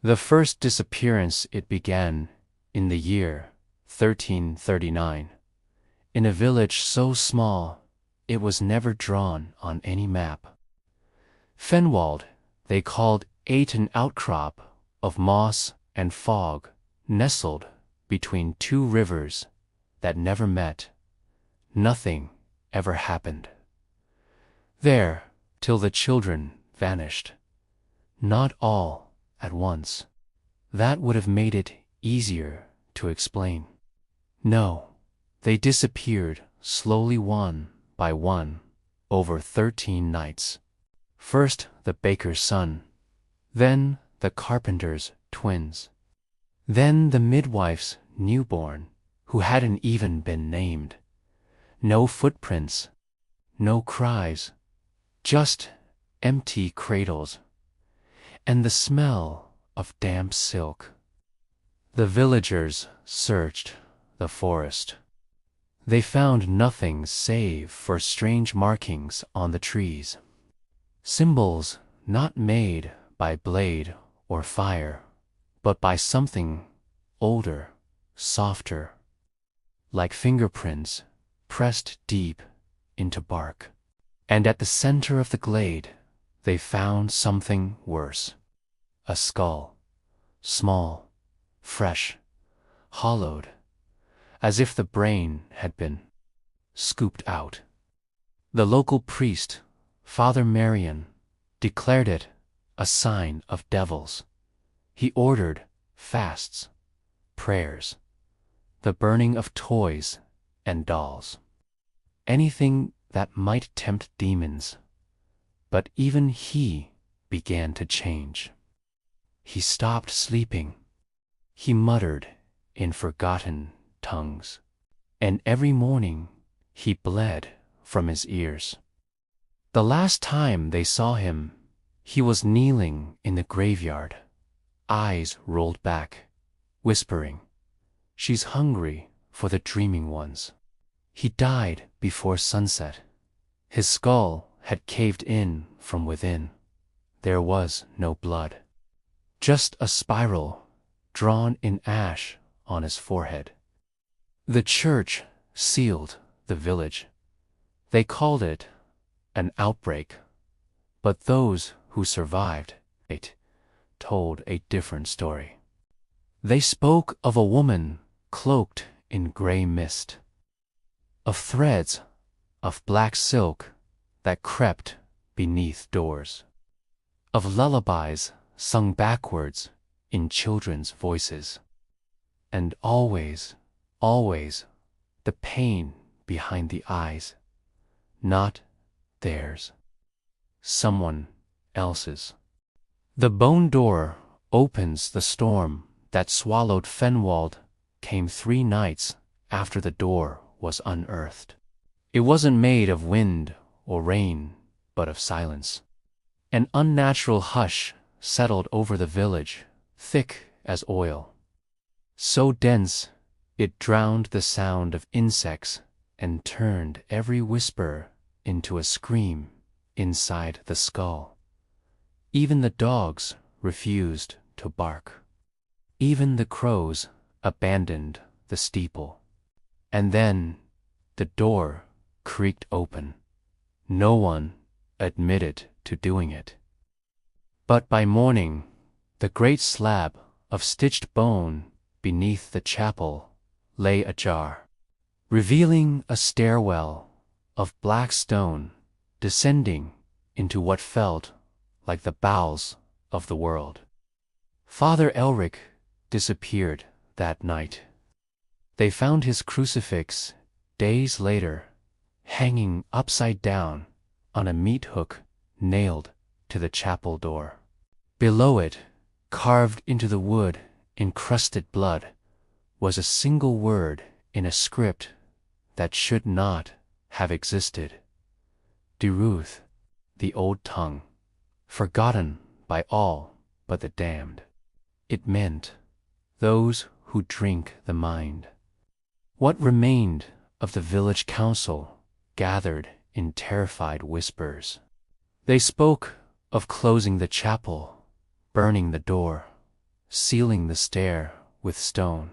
The first disappearance it began in the year 1339, in a village so small it was never drawn on any map. Fenwald they called ate an outcrop of moss and fog nestled between two rivers that never met. Nothing ever happened there till the children vanished. Not all at once. That would have made it easier to explain. No, they disappeared slowly one by one over 13 nights. First the baker's son, then the carpenter's twins, then the midwife's newborn, who hadn't even been named. No footprints, no cries, just empty cradles, and the smell of damp silk. The villagers searched the forest. They found nothing save for strange markings on the trees. Symbols not made by blade or fire, but by something older, softer, like fingerprints pressed deep into bark. And at the center of the glade, they found something worse. A skull, small, fresh, hollowed, as if the brain had been scooped out. The local priest, Father Marion, declared it a sign of devils. He ordered fasts, prayers, the burning of toys and dolls, anything that might tempt demons. But even he began to change. He stopped sleeping. He muttered in forgotten tongues, and every morning he bled from his ears. The last time they saw him, he was kneeling in the graveyard, eyes rolled back, whispering, "She's hungry for the dreaming ones." He died before sunset. His skull had caved in from within. There was no blood, just a spiral drawn in ash on his forehead. The church sealed the village. They called it an outbreak, but those who survived it told a different story. They spoke of a woman cloaked in gray mist, of threads of black silk that crept beneath doors, of lullabies sung backwards in children's voices, and always, always the pain behind the eyes, not theirs, someone else's. The bone door opens the storm that swallowed Fenwald came 3 nights after the door was unearthed. It wasn't made of wind or rain, but of silence. An unnatural hush settled over the village, thick as oil, so dense it drowned the sound of insects and turned every whisper into a scream inside the skull. Even the dogs refused to bark. Even the crows abandoned the steeple. And then the door creaked open. No one admitted to doing it. But by morning, the great slab of stitched bone beneath the chapel lay ajar, revealing a stairwell of black stone descending into what felt like the bowels of the world. Father Elric disappeared that night. They found his crucifix days later, hanging upside down on a meat hook nailed to the chapel door. Below it, carved into the wood in crusted blood, was a single word in a script that should not have existed. Diruth, the old tongue, forgotten by all but the damned. It meant, those who drink the mind. What remained of the village council gathered in terrified whispers. They spoke of closing the chapel, burning the door, sealing the stair with stone.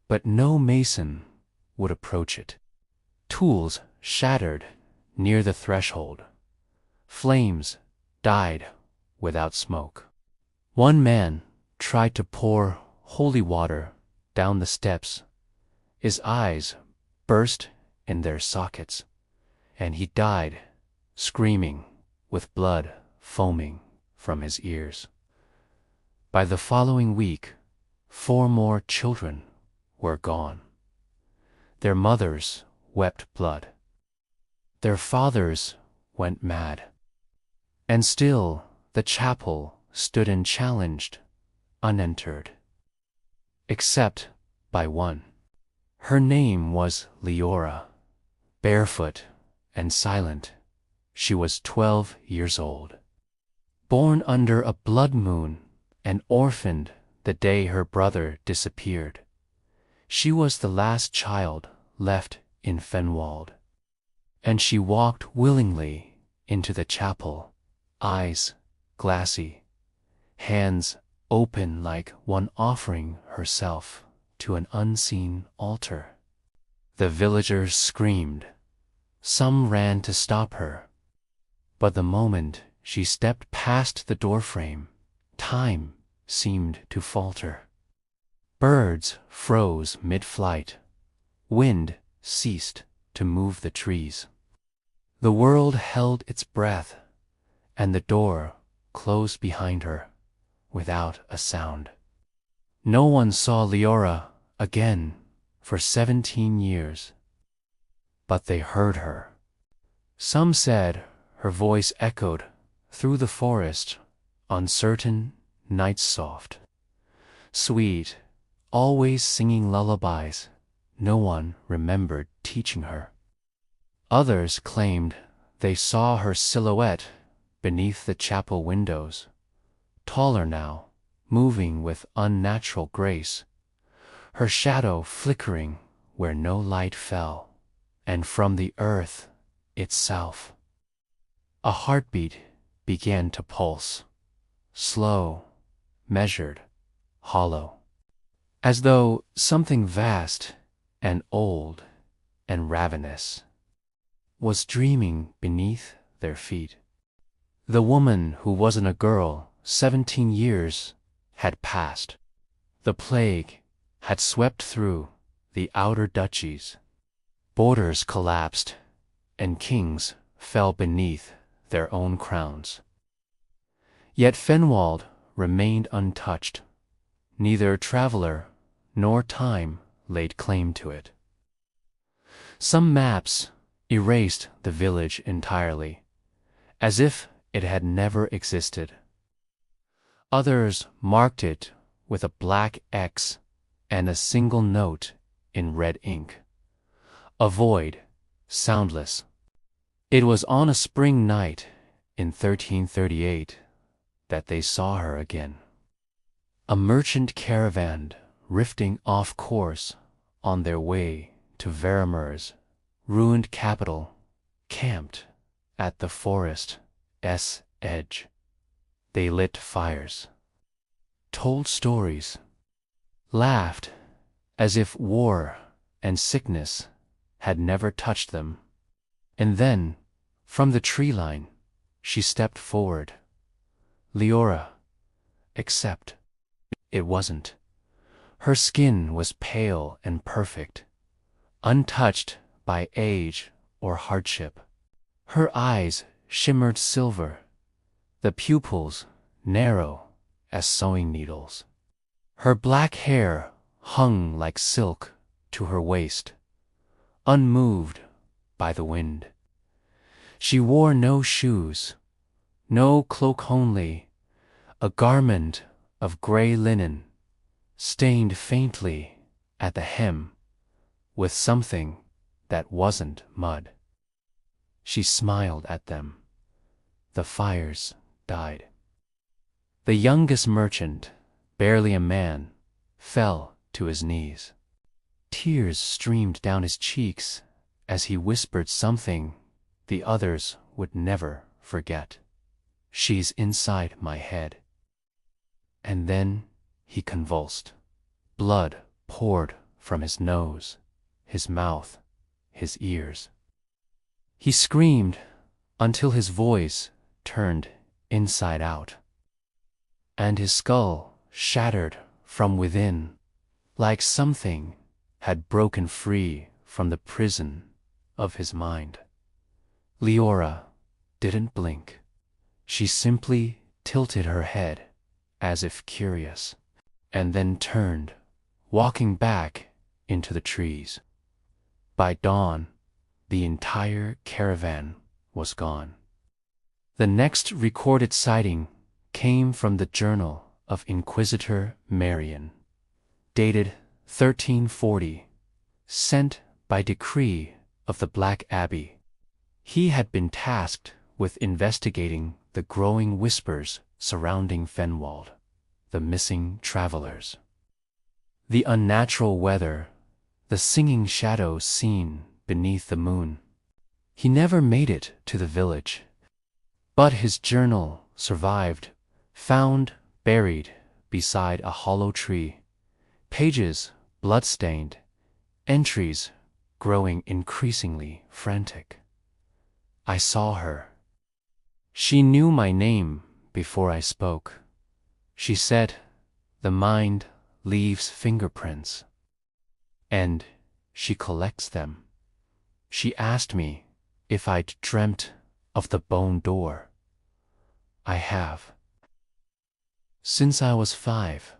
But no mason would approach it. Tools shattered near the threshold. Flames died without smoke. One man tried to pour holy water down the steps. His eyes burst in their sockets, and he died screaming with blood foaming from his ears. By the following week, 4 more children were gone. Their mothers wept blood. Their fathers went mad. And still the chapel stood unchallenged, unentered. Except by one. Her name was Leora. Barefoot and silent, she was 12 years old. Born under a blood moon and orphaned the day her brother disappeared. She was the last child left in Fenwald. And she walked willingly into the chapel, eyes glassy, hands open like one offering herself to an unseen altar. The villagers screamed. Some ran to stop her. But the moment she stepped past the doorframe, time seemed to falter. Birds froze mid-flight. Wind ceased to move the trees. The world held its breath, and the door closed behind her without a sound. No one saw Leora again for 17 years, but they heard her. Some said her voice echoed through the forest on certain nights soft, sweet, always singing lullabies no one remembered teaching her. Others claimed they saw her silhouette beneath the chapel windows, taller now, moving with unnatural grace, her shadow flickering where no light fell, and from the earth itself a heartbeat began to pulse, slow, measured, hollow, as though something vast and old and ravenous was dreaming beneath their feet. The woman who wasn't a girl 17 years had passed. The plague had swept through the outer duchies. Borders collapsed, and kings fell beneath their own crowns. Yet Fenwald remained untouched. Neither traveler nor time laid claim to it. Some maps erased the village entirely, as if it had never existed. Others marked it with a black X and a single note in red ink. A void, soundless. It was on a spring night in 1338 that they saw her again. A merchant caravan rifting off course on their way to Verimer's ruined capital, camped at the forest's edge. They lit fires, told stories, laughed as if war and sickness had never touched them. And then, from the tree line, she stepped forward. Leora, except it wasn't. Her skin was pale and perfect, untouched by age or hardship. Her eyes shimmered silver, the pupils narrow as sewing needles. Her black hair hung like silk to her waist, unmoved by the wind. She wore no shoes, no cloak, only a garment of gray linen, stained faintly at the hem with something that wasn't mud. She smiled at them. The fires died. The youngest merchant, barely a man, fell to his knees. Tears streamed down his cheeks as he whispered something the others would never forget. She's inside my head. And then he convulsed. Blood poured from his nose, his mouth, his ears. He screamed until his voice turned inside out, and his skull shattered from within, like something had broken free from the prison of his mind. Leora didn't blink. She simply tilted her head, as if curious, and then turned, walking back into the trees. By dawn, the entire caravan was gone. The next recorded sighting came from the journal of Inquisitor Marian, dated 1340, sent by decree of the Black Abbey. He had been tasked with investigating the growing whispers surrounding Fenwald, the missing travelers, the unnatural weather, the singing shadows seen beneath the moon. He never made it to the village, but his journal survived, found buried beside a hollow tree, pages blood-stained, entries growing increasingly frantic. I saw her. She knew my name before I spoke. She said, "The mind leaves fingerprints, and she collects them." She asked me if I'd dreamt of the bone door. I have. Since I was 5,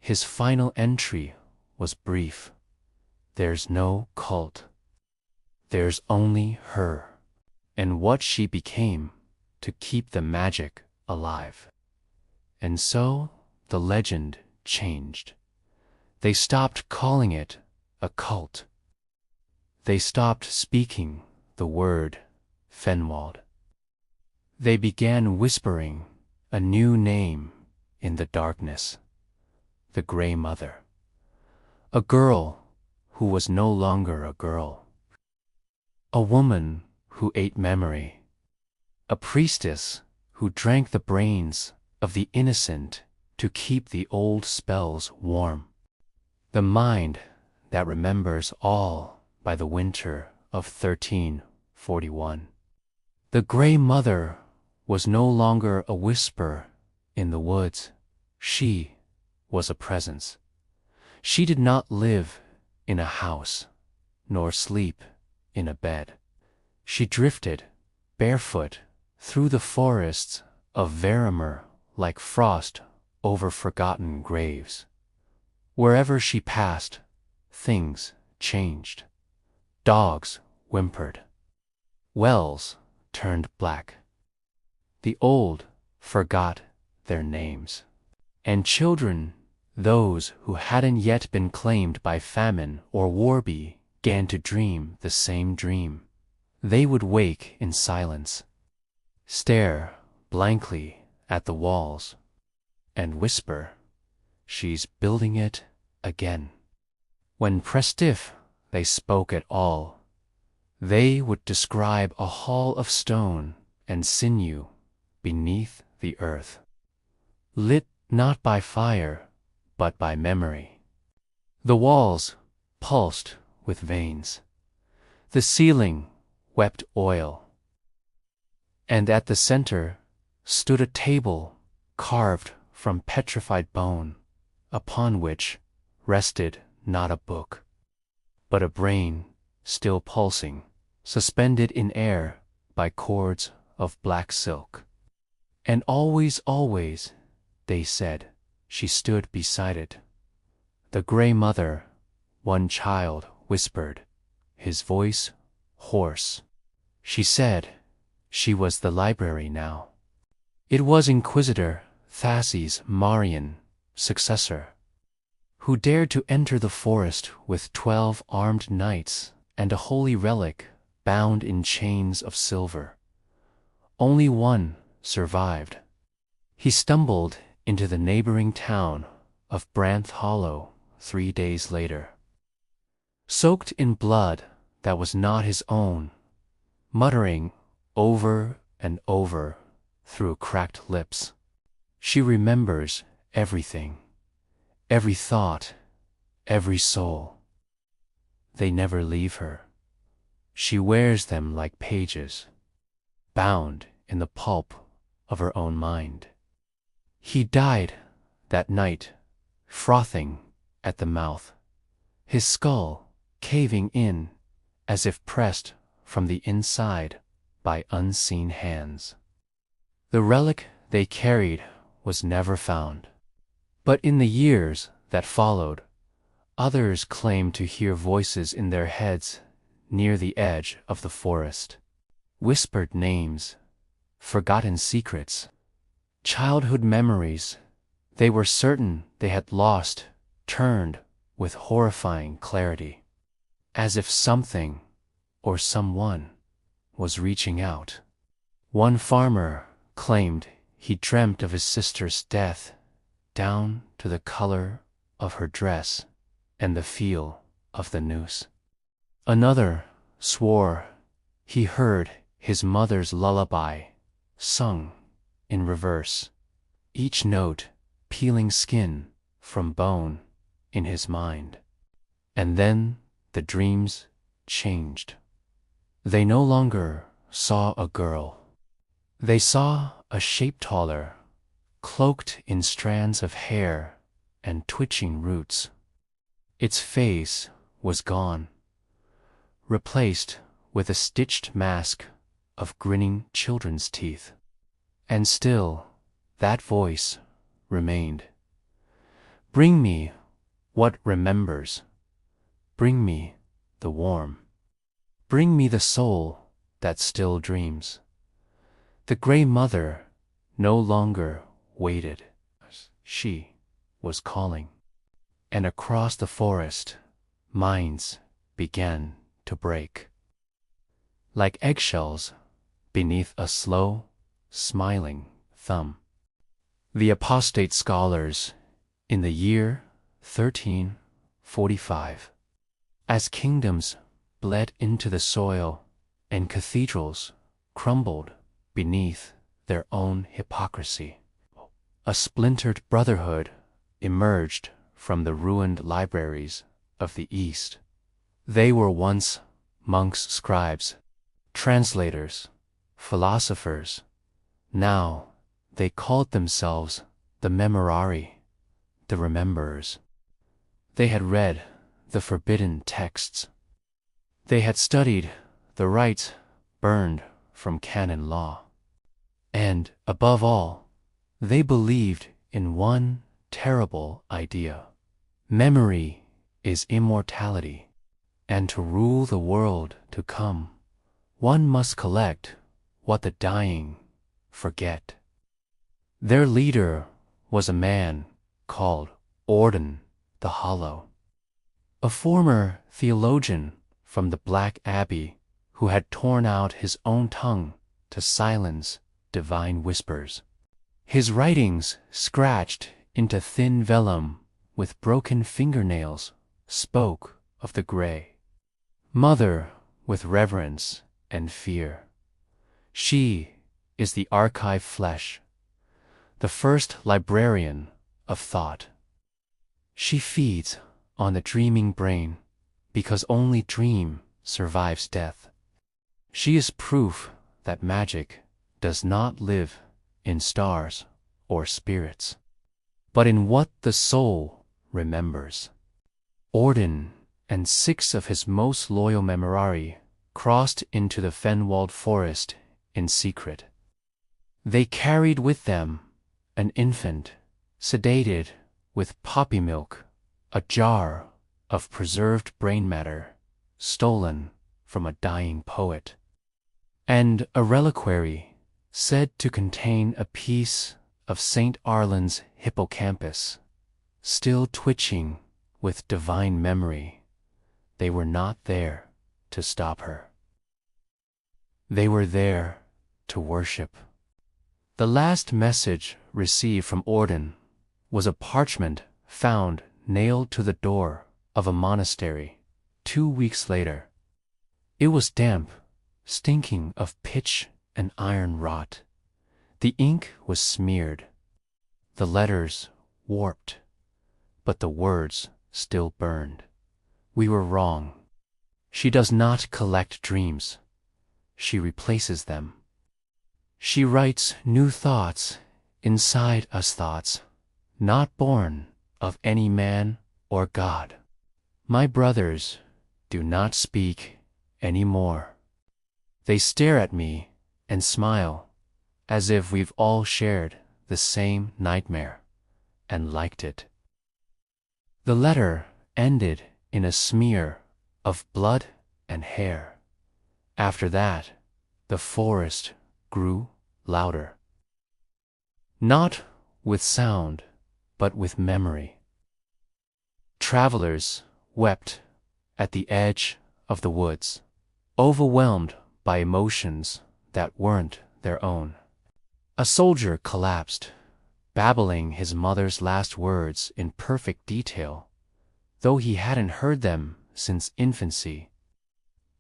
his final entry was brief. There's no cult. There's only her, and what she became to keep the magic alive. And so the legend changed. They stopped calling it a cult. They stopped speaking the word Fenwald. They began whispering a new name in the darkness: the Grey Mother. A girl who was no longer a girl. A woman who ate memory. A priestess who drank the brains of the innocent to keep the old spells warm. The mind that remembers all by the winter of 1341. The Grey Mother was no longer a whisper in the woods. She was a presence. She did not live in a house, nor sleep in a bed. She drifted, barefoot, through the forests of Vermeer like frost over forgotten graves. Wherever she passed, things changed. Dogs whimpered. Wells turned black. The old forgot their names. And children, those who hadn't yet been claimed by famine or war, began to dream the same dream. They would wake in silence, stare blankly at the walls, and whisper, "She's building it again." When pressed if they spoke at all, they would describe a hall of stone and sinew beneath the earth, lit not by fire, but by memory. The walls pulsed with veins. The ceiling wept oil. And at the center stood a table carved from petrified bone, upon which rested not a book, but a brain still pulsing, suspended in air by cords of black silk. And always, always, they said, she stood beside it. The Grey Mother, one child whispered, his voice hoarse. She said she was the library now. It was Inquisitor Thassy's Marian successor, who dared to enter the forest with 12 armed knights and a holy relic bound in chains of silver. Only one survived. He stumbled into the neighboring town of Branth Hollow 3 days later, soaked in blood that was not his own, muttering over and over through cracked lips, "She remembers everything, every thought, every soul. They never leave her. She wears them like pages, bound in the pulp of her own mind. He died that night, frothing at the mouth, his skull caving in as if pressed from the inside by unseen hands. The relic they carried was never found. But in the years that followed, others claimed to hear voices in their heads near the edge of the forest. Whispered names, forgotten secrets, childhood memories they were certain they had lost turned with horrifying clarity, as if something or someone was reaching out. One farmer claimed he dreamt of his sister's death down to the color of her dress and the feel of the noose. Another swore he heard his mother's lullaby sung in reverse, each note peeling skin from bone in his mind. And then the dreams changed. They no longer saw a girl. They saw a shape taller, cloaked in strands of hair and twitching roots. Its face was gone, replaced with a stitched mask of grinning children's teeth. And still that voice remained. Bring me what remembers. Bring me the warm. Bring me the soul that still dreams. The gray mother no longer waited. She was calling. And across the forest, minds began to break. Like eggshells beneath a slow, smiling thumb. The apostate scholars in the year 1345, as kingdoms bled into the soil and cathedrals crumbled beneath their own hypocrisy, a splintered brotherhood emerged from the ruined libraries of the East. They were once monks, scribes, translators, philosophers. Now they called themselves the Memorari, the Rememberers. They had read the forbidden texts. They had studied the rites burned from canon law. And, above all, they believed in one terrible idea. Memory is immortality, and to rule the world to come, one must collect what the dying forget. Their leader was a man called Orden the Hollow, a former theologian from the Black Abbey who had torn out his own tongue to silence divine whispers. His writings, scratched into thin vellum with broken fingernails, spoke of the gray mother with reverence and fear. She is the archive flesh, the first librarian of thought. She feeds on the dreaming brain because only dream survives death. She is proof that magic does not live in stars or spirits, but in what the soul remembers. Orden and 6 of his most loyal Memorari crossed into the fen-walled forest in secret. They carried with them an infant, sedated with poppy milk, a jar of preserved brain matter stolen from a dying poet, and a reliquary said to contain a piece of St. Arlen's hippocampus, still twitching with divine memory. They were not there to stop her. They were there to worship. The last message received from Orden was a parchment found nailed to the door of a monastery 2 weeks later. It was damp, stinking of pitch and iron rot. The ink was smeared, the letters warped, but the words still burned. We were wrong. She does not collect dreams. She replaces them. She writes new thoughts inside us, thoughts not born of any man or God. My brothers do not speak any more. They stare at me and smile as if we've all shared the same nightmare and liked it. The letter ended in a smear of blood and hair. After that, the forest grew louder. Not with sound, but with memory. Travelers wept at the edge of the woods, overwhelmed by emotions that weren't their own. A soldier collapsed, babbling his mother's last words in perfect detail, though he hadn't heard them since infancy.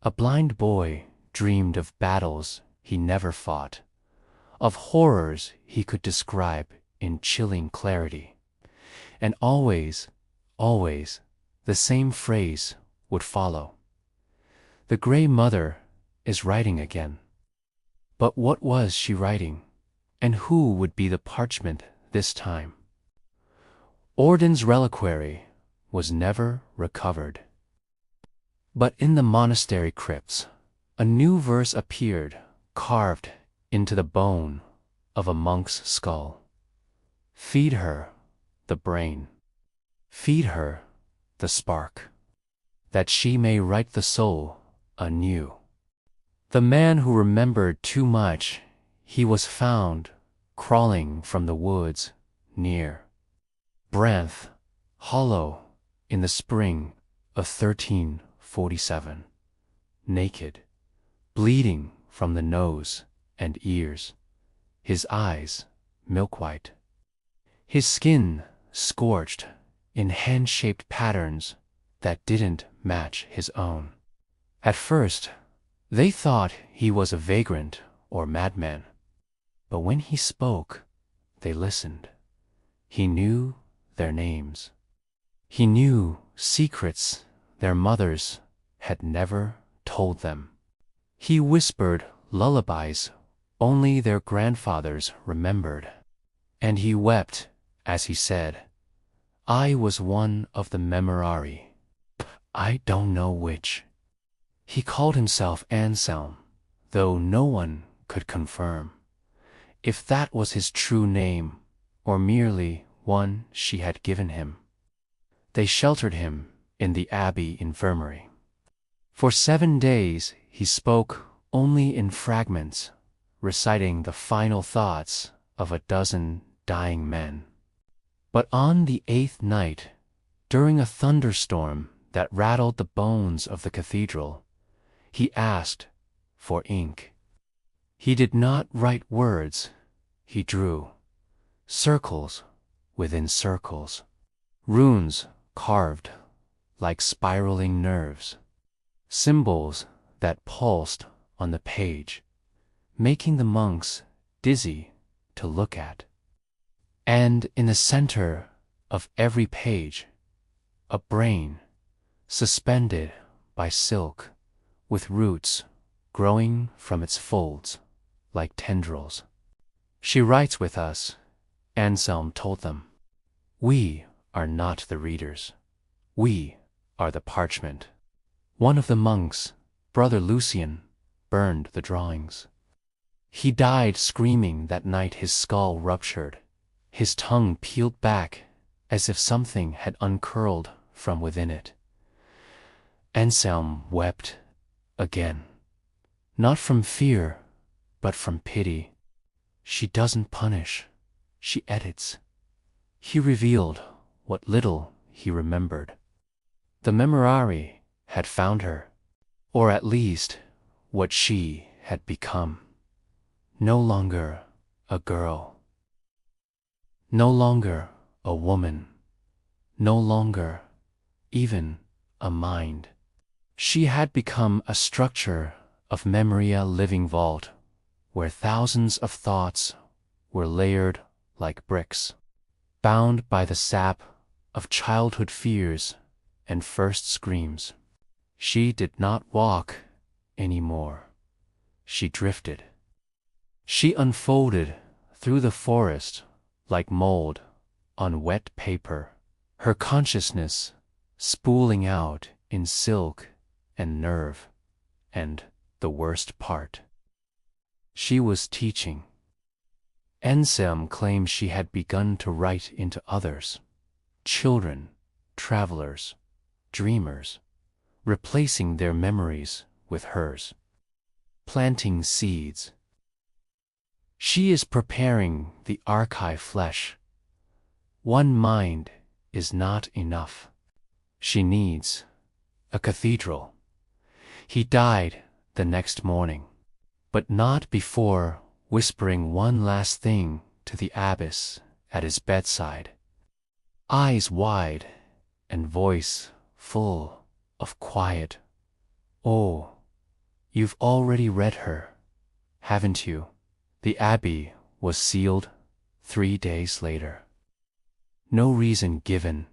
A blind boy dreamed of battles he never fought, of horrors he could describe in chilling clarity. And always, always, the same phrase would follow. The gray mother is writing again. But what was she writing? And who would be the parchment this time? Orden's reliquary was never recovered. But in the monastery crypts, a new verse appeared, carved into the bone of a monk's skull. Feed her the brain. Feed her the spark, that she may write the soul anew. The man who remembered too much, he was found crawling from the woods near Branth Hollow in the spring of 1347, naked, bleeding from the nose and ears, his eyes milk-white, his skin scorched in hand-shaped patterns that didn't match his own. At first, they thought he was a vagrant or madman, but when he spoke, they listened. He knew their names. He knew secrets their mothers had never told them. He whispered lullabies only their grandfathers remembered, and he wept as he said, "I was one of the memorari. I don't know which." He called himself Anselm, though no one could confirm if that was his true name or merely one she had given him. They sheltered him in the abbey infirmary. For 7 days he spoke only in fragments, reciting the final thoughts of a dozen dying men. But on the 8th night, during a thunderstorm that rattled the bones of the cathedral, he asked for ink. He did not write words, he drew circles within circles, runes carved like spiraling nerves, symbols that pulsed on the page, making the monks dizzy to look at. And in the center of every page, a brain suspended by silk, with roots growing from its folds like tendrils. "She writes with us," Anselm told them. "We are not the readers. We are the parchment." One of the monks, Brother Lucian, burned the drawings. He died screaming that night. His skull ruptured, his tongue peeled back as if something had uncurled from within it. Anselm wept again, not from fear, but from pity. "She doesn't punish, she edits." He revealed what little he remembered. The memorari had found her, or at least what she had become. No longer a girl. No longer a woman. No longer even a mind. She had become a structure of memory, a living vault, where thousands of thoughts were layered like bricks, bound by the sap of childhood fears and first screams. She did not walk anymore. She drifted. She unfolded through the forest like mold on wet paper, her consciousness spooling out in silk and nerve, and the worst part. She was teaching. Anselm claimed she had begun to write into others, children, travelers, dreamers, replacing their memories with hers, planting seeds. She is preparing the archive flesh. One mind is not enough. She needs a cathedral. He died the next morning, but not before whispering one last thing to the abbess at his bedside, eyes wide and voice full of quiet. "Oh, you've already read her, haven't you?" The abbey was sealed 3 days later. No reason given,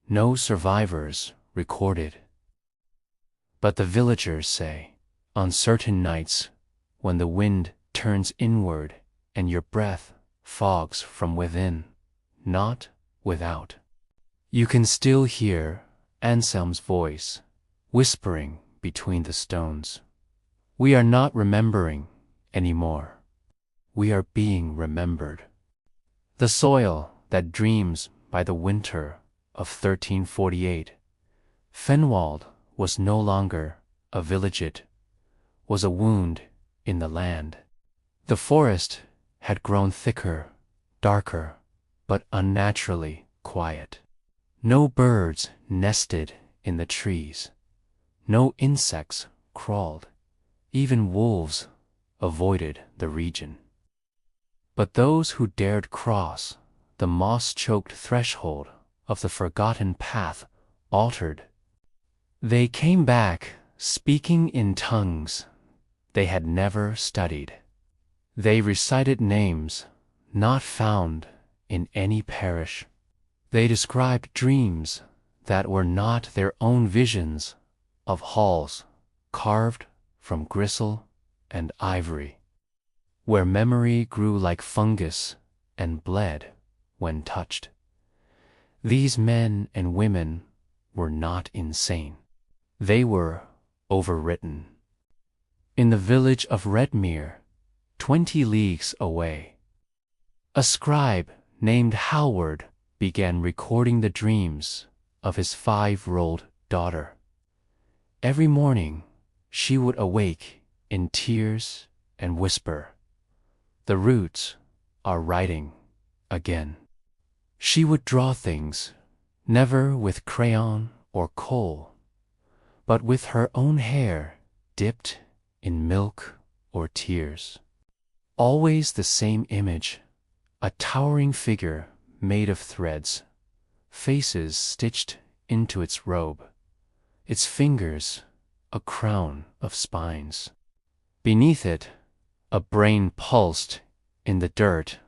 no survivors recorded. But the villagers say, on certain nights, when the wind turns inward and your breath fogs from within, not without, you can still hear Anselm's voice whispering between the stones. We are not remembering anymore. We are being remembered. The soil that dreams by the winter of 1348, Fenwald was no longer a village, it was a wound in the land. The forest had grown thicker, darker, but unnaturally quiet. No birds nested in the trees. No insects crawled. Even wolves avoided the region. But those who dared cross the moss-choked threshold of the forgotten path altered. They came back speaking in tongues they had never studied. They recited names not found in any parish. They described dreams that were not their own visions of halls carved from gristle and ivory, where memory grew like fungus and bled when touched. These men and women were not insane. They were overwritten. In the village of Redmere, 20 leagues away, a scribe named Howard began recording the dreams of his 5-year-old daughter. Every morning, she would awake in tears and whisper, "The roots are writing again." She would draw things, never with crayon or coal, but with her own hair dipped in milk or tears. Always the same image, a towering figure made of threads, faces stitched into its robe, its fingers a crown of spines. Beneath it, a brain pulsed in the dirt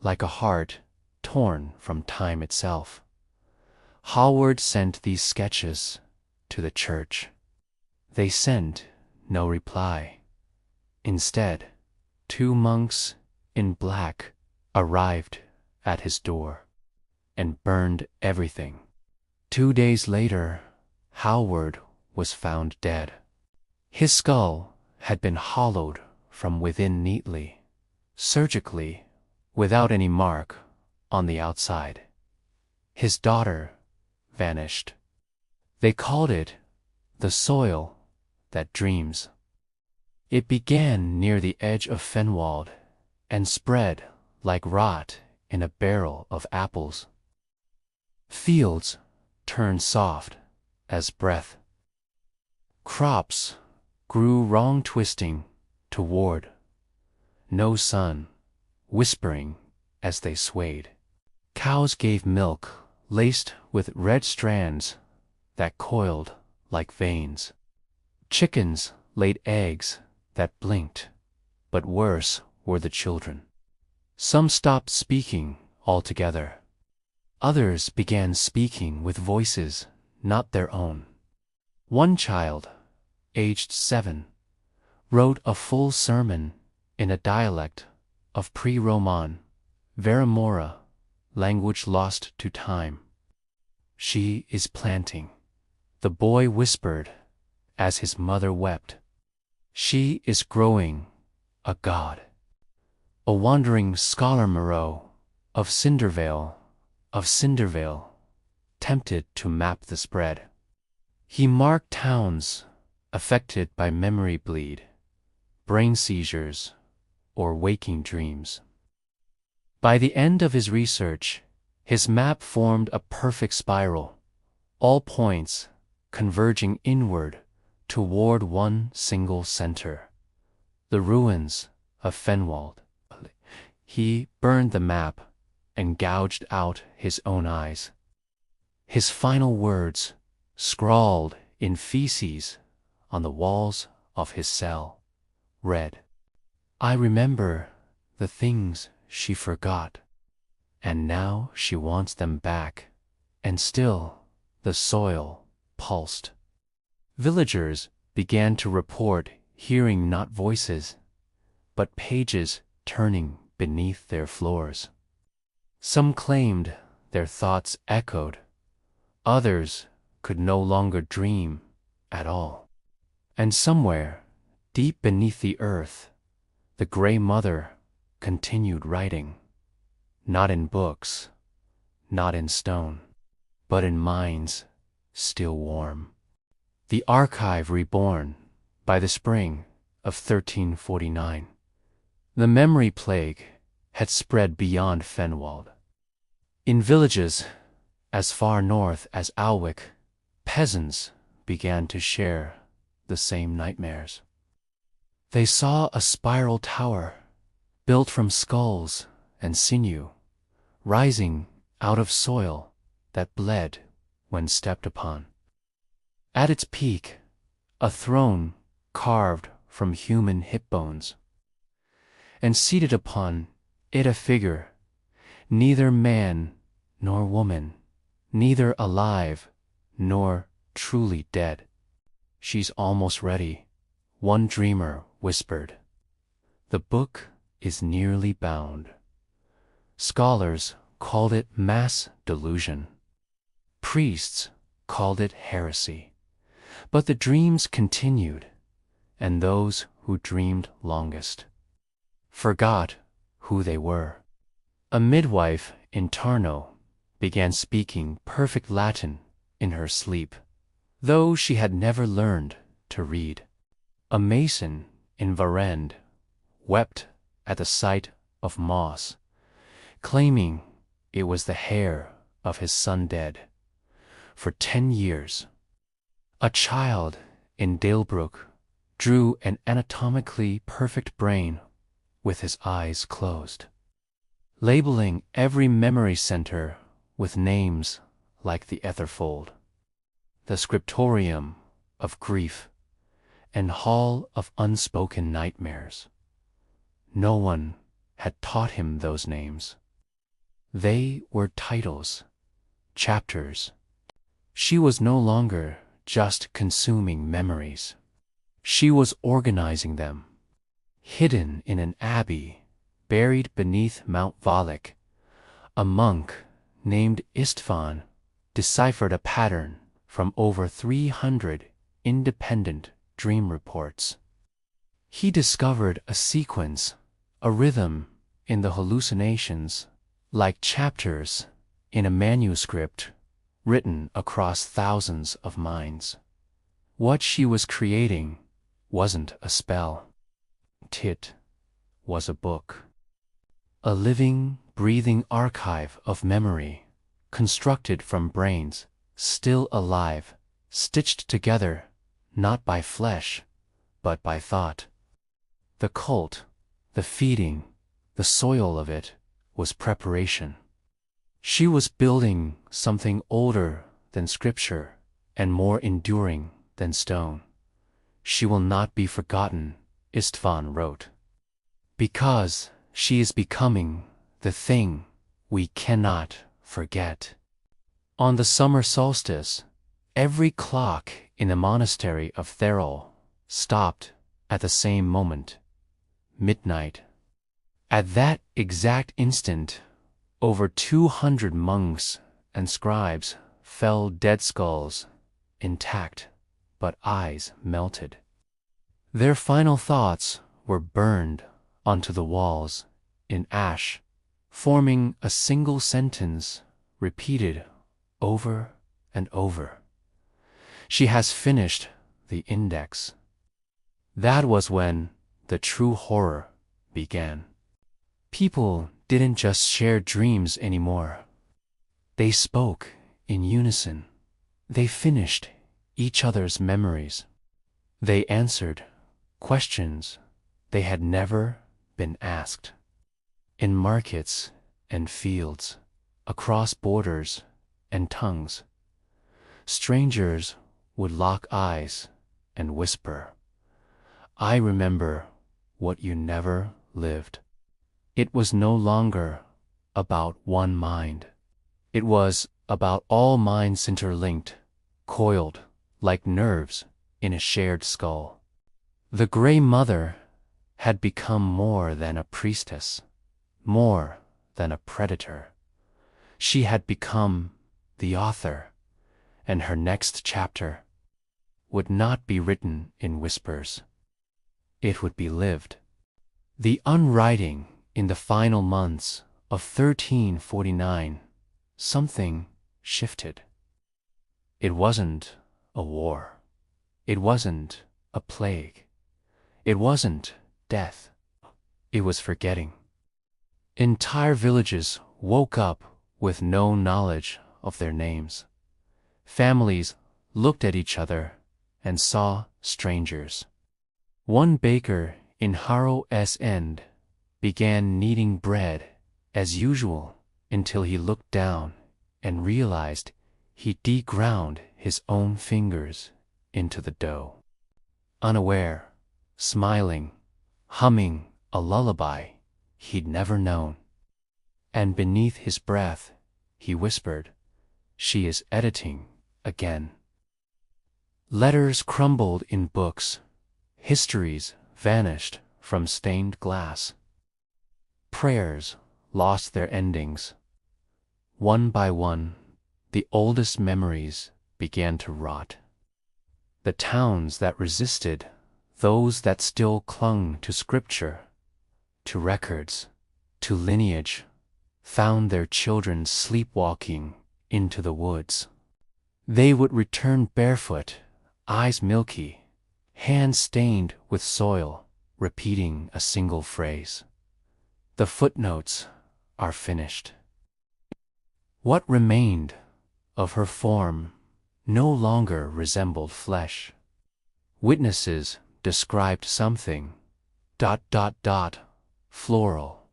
like a heart torn from time itself. Howard sent these sketches to the church. They sent no reply. Instead, 2 monks in black arrived at his door and burned everything. 2 days later, Howard was found dead. His skull had been hollowed from within neatly, surgically, without any mark on the outside. His daughter vanished. They called it the soil that dreams. It began near the edge of Fenwald and spread like rot in a barrel of apples. Fields turned soft as breath. Crops grew wrong, twisting toward no sun, whispering as they swayed. Cows gave milk laced with red strands that coiled like veins. Chickens laid eggs that blinked, but worse were the children. Some stopped speaking altogether. Others began speaking with voices not their own. One child, aged 7, wrote a full sermon in a dialect of pre-Roman Veramora, language lost to time. "She is planting," the boy whispered as his mother wept. "She is growing, a god." A wandering scholar Moreau of Cindervale, tempted to map the spread. He marked towns affected by memory bleed, brain seizures, or waking dreams. By the end of his research, his map formed a perfect spiral, all points converging inward toward one single center: the ruins of Fenwald. He burned the map and gouged out his own eyes. His final words, scrawled in feces on the walls of his cell, read, "I remember the things she forgot, and now she wants them back," and still the soil pulsed. Villagers began to report hearing not voices, but pages turning beneath their floors. Some claimed their thoughts echoed, others could no longer dream at all. And somewhere, deep beneath the earth, the Grey Mother continued writing, not in books, not in stone, but in minds still warm. The archive reborn by the spring of 1349. The memory plague had spread beyond Fenwald. In villages as far north as Alwick, peasants began to share the same nightmares. They saw a spiral tower, built from skulls and sinew, rising out of soil that bled when stepped upon. At its peak, a throne carved from human hip bones, and seated upon it a figure, neither man nor woman, neither alive nor truly dead. "She's almost ready," one dreamer whispered. "The book is nearly bound." Scholars called it mass delusion. Priests called it heresy. But the dreams continued, and those who dreamed longest forgot who they were. A midwife in Tarnow began speaking perfect Latin in her sleep, though she had never learned to read. A mason in Varende wept at the sight of moss, claiming it was the hair of his son dead for 10 years. A child in Dalebrook drew an anatomically perfect brain with his eyes closed, labeling every memory center with names like the Etherfold, the Scriptorium of Grief, and Hall of Unspoken Nightmares. No one had taught him those names. They were titles, chapters. She was no longer just consuming memories. She was organizing them. Hidden in an abbey, buried beneath Mount Valak, a monk named Istvan deciphered a pattern from over 300 independent dream reports. He discovered a sequence, a rhythm in the hallucinations, like chapters in a manuscript written across thousands of minds. What she was creating wasn't a spell. It was a book. A living, breathing archive of memory, constructed from brains still alive, stitched together not by flesh, but by thought. The cult, the feeding, the soil of it was preparation. She was building something older than scripture and more enduring than stone. She will not be forgotten, Istvan wrote, because she is becoming the thing we cannot forget. On the summer solstice, every clock in the monastery of Therol stopped at the same moment, midnight. At that exact instant, over 200 monks and scribes fell dead skulls, intact, but eyes melted. Their final thoughts were burned onto the walls in ash, forming a single sentence repeated over and over. She has finished the index. That was when the true horror began. People didn't just share dreams anymore. They spoke in unison. They finished each other's memories. They answered questions they had never been asked. In markets and fields, across borders and tongues, strangers would lock eyes and whisper, "I remember what you never lived." It was no longer about one mind. It was about all minds interlinked, coiled like nerves in a shared skull. The Grey Mother had become more than a priestess, more than a predator. She had become the author, and her next chapter would not be written in whispers. It would be lived. The unwriting in the final months of 1349, something shifted. It wasn't a war. It wasn't a plague. It wasn't death. It was forgetting. Entire villages woke up with no knowledge of their names. Families looked at each other and saw strangers. One baker in Harrow's End began kneading bread as usual until he looked down and realized he deground his own fingers into the dough. Unaware, smiling, humming a lullaby he'd never known. And beneath his breath, he whispered, "She is editing again." Letters crumbled in books. Histories vanished from stained glass. Prayers lost their endings. One by one, the oldest memories began to rot. The towns that resisted, those that still clung to scripture, to records, to lineage, found their children sleepwalking into the woods. They would return barefoot, eyes milky, hands stained with soil, repeating a single phrase. The footnotes are finished. What remained of her form no longer resembled flesh. Witnesses described something, floral,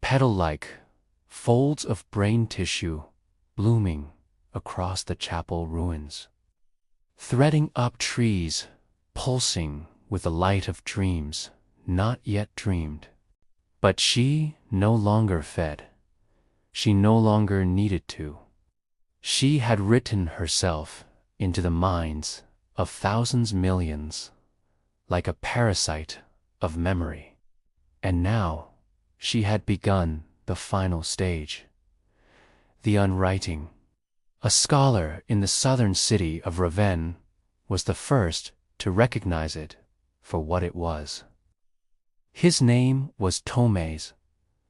petal-like, folds of brain tissue blooming across the chapel ruins, threading up trees, pulsing with the light of dreams not yet dreamed. But she no longer fed. She no longer needed to. She had written herself into the minds of thousands, millions, like a parasite of memory. And now she had begun the final stage, the unwriting. A scholar in the southern city of Ravennes was the first to recognize it for what it was. His name was Thomaz,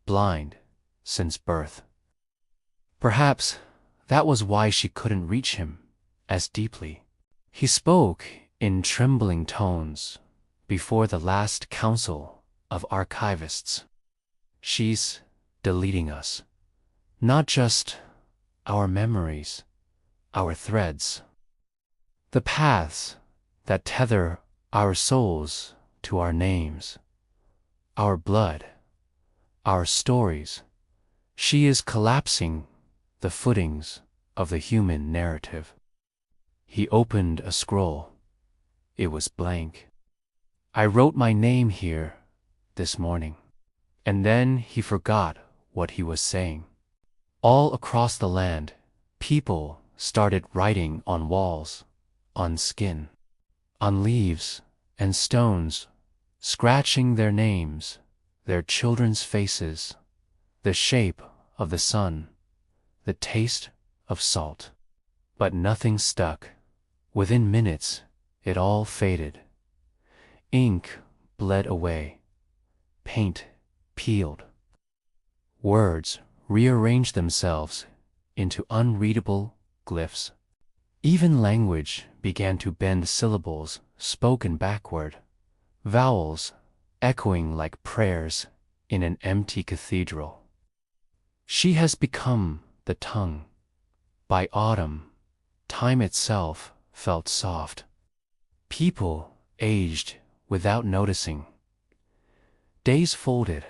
blind since birth. Perhaps that was why she couldn't reach him as deeply. He spoke in trembling tones before the last council of archivists. "She's deleting us, not just our memories, our threads, the paths that tether our souls to our names, our blood, our stories. She is collapsing the footings of the human narrative." He opened a scroll. It was blank. "I wrote my name here this morning." And then he forgot what he was saying. All across the land, people started writing on walls, on skin, on leaves and stones, scratching their names, their children's faces, the shape of the sun, the taste of salt. But nothing stuck. Within minutes, it all faded. Ink bled away. Paint peeled. Words rearranged themselves into unreadable glyphs. Even language began to bend syllables spoken backward, vowels echoing like prayers in an empty cathedral. She has become the tongue. By autumn, time itself felt soft. People aged without noticing. Days folded.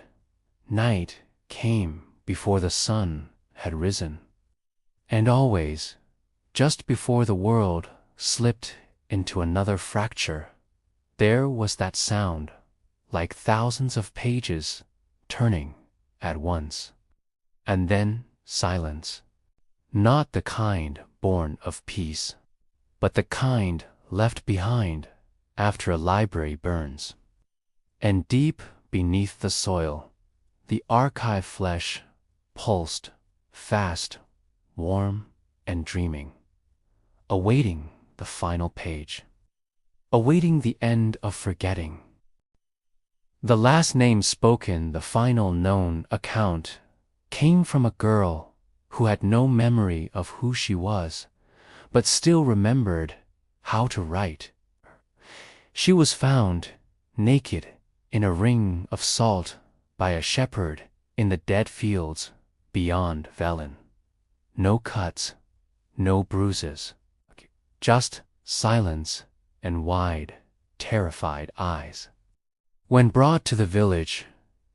Night came before the sun had risen. And always, just before the world slipped into another fracture, there was that sound, like thousands of pages turning at once. And then silence. Not the kind born of peace, but the kind left behind after a library burns. And deep beneath the soil, the archive flesh pulsed, fast, warm, and dreaming, awaiting the final page, awaiting the end of forgetting. The last name spoken, the final known account, came from a girl who had no memory of who she was, but still remembered how to write. She was found, naked, in a ring of salt by a shepherd in the dead fields beyond Velen. No cuts, no bruises, just silence and wide, terrified eyes. When brought to the village,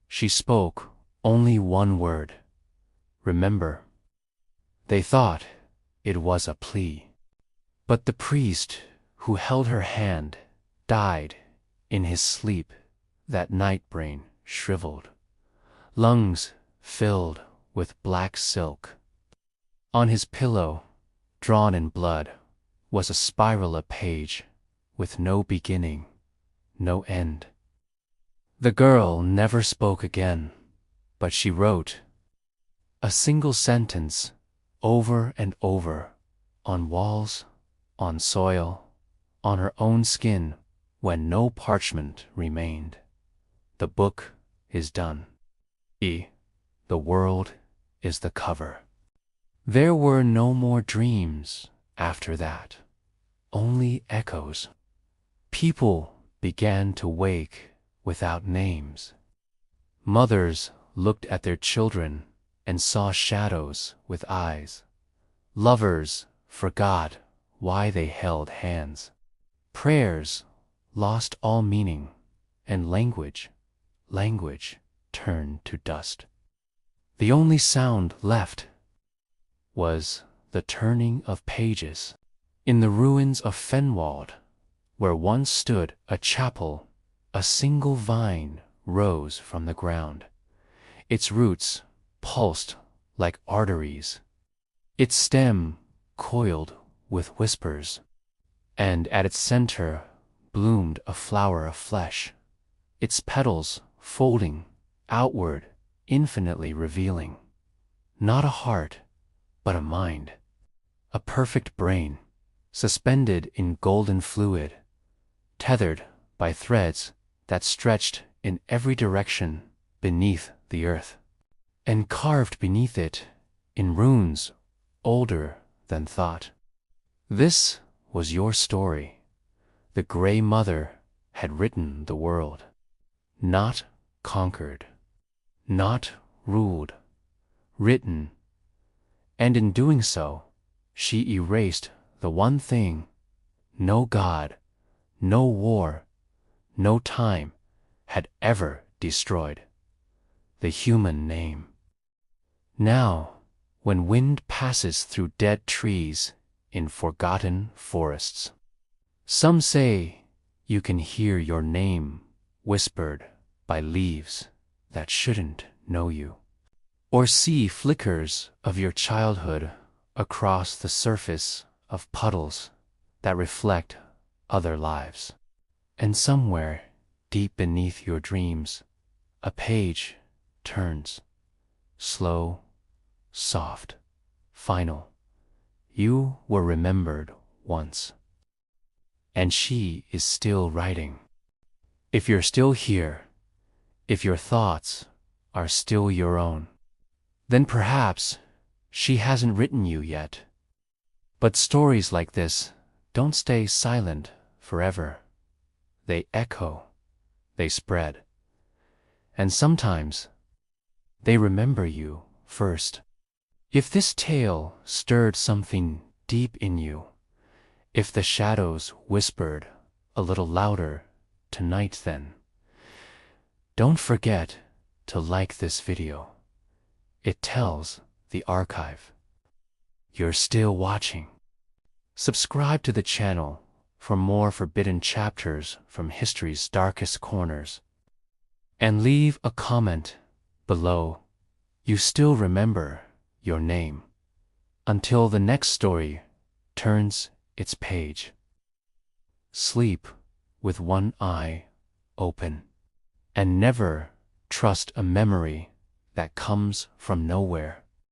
she spoke only one word: remember. They thought it was a plea. But the priest who held her hand died in his sleep. That night, brain shriveled, lungs filled with black silk. On his pillow, drawn in blood, was a spiral, a page with no beginning, no end. The girl never spoke again, but she wrote a single sentence over and over, on walls, on soil, on her own skin, when no parchment remained. The book is done. The world is the cover. There were no more dreams after that, only echoes. People began to wake without names. Mothers looked at their children and saw shadows with eyes. Lovers forgot why they held hands. Prayers lost all meaning, and language turned to dust. The only sound left was the turning of pages. In the ruins of Fenwald, where once stood a chapel, a single vine rose from the ground. Its roots pulsed like arteries, its stem coiled with whispers, and at its center bloomed a flower of flesh, its petals folding outward, infinitely revealing. Not a heart, but a mind, a perfect brain, suspended in golden fluid, tethered by threads that stretched in every direction beneath the earth. And carved beneath it, in runes older than thought. This was your story. The Grey Mother had written the world, not conquered, not ruled, written, and in doing so, she erased the one thing no God, no war, no time had ever destroyed: the human name. Now, when wind passes through dead trees in forgotten forests, some say you can hear your name whispered by leaves that shouldn't know you. or see flickers of your childhood across the surface of puddles that reflect other lives. And somewhere, deep beneath your dreams, a page turns, slow, soft, final. You were remembered once. And she is still writing. If you're still here, if your thoughts are still your own, then perhaps she hasn't written you yet. But stories like this don't stay silent forever. They echo, they spread, and sometimes they remember you first. If this tale stirred something deep in you, if the shadows whispered a little louder tonight, then don't forget to like this video. It tells the archive you're still watching. Subscribe to the channel for more forbidden chapters from history's darkest corners. And leave a comment below. You still remember your name until the next story turns its page. Sleep with one eye open, and never trust a memory that comes from nowhere.